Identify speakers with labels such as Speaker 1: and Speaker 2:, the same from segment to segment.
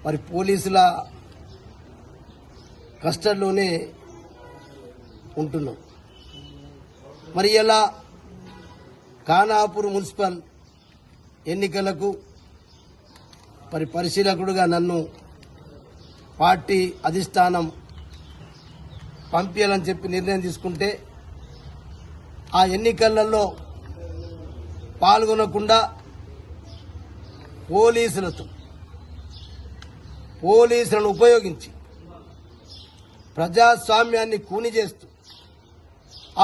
Speaker 1: మరి పోలీసుల కస్టడీలోనే ఉంటున్నాం. మరి ఇలా ఖానాపూర్ మున్సిపల్ ఎన్నికలకు మరి పరిశీలకుడుగా నన్ను పార్టీ అధిష్టానం పంపించాలని చెప్పి నిర్ణయం తీసుకుంటే ఆ ఎన్నికలలో పాల్గొనకుండా పోలీసులను ఉపయోగించి ప్రజాస్వామ్యాన్ని కూని చేస్తూ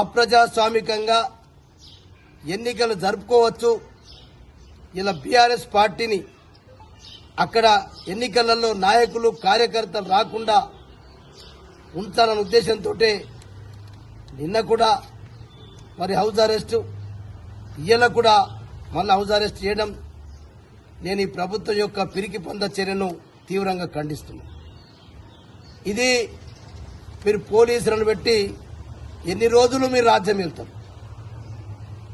Speaker 1: అప్రజాస్వామికంగా ఎన్నికలు జరుపుకోవచ్చు. ఇలా బీఆర్ఎస్ పార్టీని అక్కడ ఎన్నికలలో నాయకులు కార్యకర్తలు రాకుండా ఉంచాలన్న ఉద్దేశంతో నిన్న కూడా మరి హౌస్ అరెస్టు, ఇయ్యాల కూడా మళ్ళీ హౌస్ అరెస్ట్ చేయడం నేను ఈ ప్రభుత్వం యొక్క పిరికి పొంద చర్యను తీవ్రంగా ఖండిస్తున్నాను. ఇది మీరు పోలీసులను పెట్టి ఎన్ని రోజులు మీరు రాజ్యం వెళ్తారు?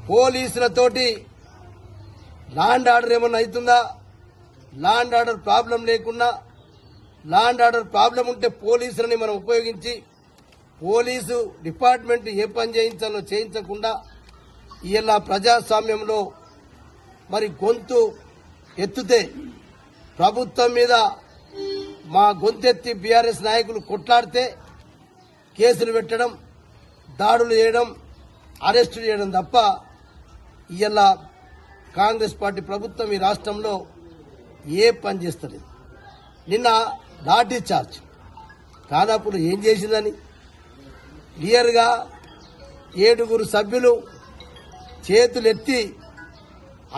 Speaker 1: పోలీసులతోటి లా అండ్ ఆర్డర్ ఏమన్నా అవుతుందా? లా అండ్ ఆర్డర్ ప్రాబ్లం లేకుండా, లా అండ్ ఆర్డర్ ప్రాబ్లం ఉంటే పోలీసులని మనం ఉపయోగించి పోలీసు డిపార్ట్మెంట్ ఏ పని చేయించాలో చేయించకుండా ఇలా ప్రజాస్వామ్యంలో మరి గొంతు ఎత్తుతే ప్రభుత్వం మీద మా గొంతెత్తి బీఆర్ఎస్ నాయకులు కొట్లాడితే కేసులు పెట్టడం, దాడులు చేయడం, అరెస్టు చేయడం తప్ప ఇలా కాంగ్రెస్ పార్టీ ప్రభుత్వం ఈ రాష్ట్రంలో ఏ పని చేస్తలేదు. నిన్న లాఠీ చార్జ్ కాదాపురం ఏం చేసిందని క్లియర్గా 7 సభ్యులు చేతులెత్తి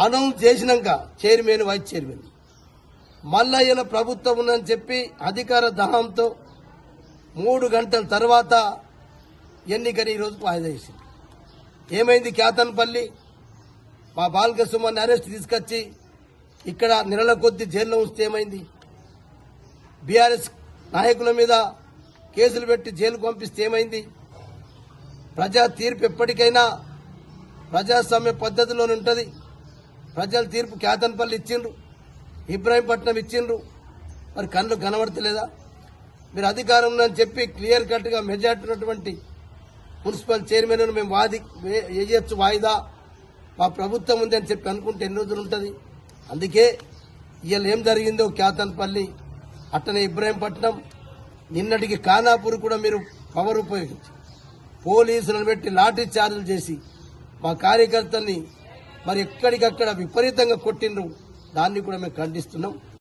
Speaker 1: అనౌన్స్ చేసినాక చైర్మన్, వైస్ చైర్మన్ మళ్ళా ఇలా ప్రభుత్వం ఉందని చెప్పి అధికార దాహంతో 3 గంటల తర్వాత ఎన్నికని ఈరోజు వాయిదా చేసింది. ఏమైంది? కేతన్పల్లి మా బాల్క సుమన్ అరెస్ట్ తీసుకొచ్చి ఇక్కడ నెలల కొద్ది జైల్లో ఉంచితే ఏమైంది? బీఆర్ఎస్ నాయకుల మీద కేసులు పెట్టి జైలుకు పంపిస్తే ఏమైంది? ప్రజా తీర్పు ఎప్పటికైనా ప్రజాస్వామ్య పద్ధతిలోనే ఉంటుంది. ప్రజల తీర్పు కేతన్పల్లి ఇచ్చిండ్రు, ఇబ్రాహీంపట్నం ఇచ్చిండ్రు. మరి కళ్ళు కనబడతలేదా? మీరు అధికారం ఉందని చెప్పి క్లియర్ కట్గా మెజార్టీ ఉన్నటువంటి మున్సిపల్ చైర్మన్ మేము వేయచ్చు వాయిదా, మా ప్రభుత్వం ఉంది అని చెప్పి అనుకుంటే ఎన్ని రోజులు ఉంటుంది? అందుకే ఇవాళ ఏం జరిగిందో కేతన్పల్లి, అట్టనే ఇబ్రాహీంపట్నం, నిన్నటికి ఖానాపూర్ కూడా మీరు పవర్ ఉపయోగించి పోలీసులను పెట్టి లాఠీ చార్జీలు చేసి మా కార్యకర్తల్ని మరి ఎక్కడికక్కడ విపరీతంగా కొట్టిండ్రు. దాన్ని కూడా మేము ఖండిస్తున్నాం.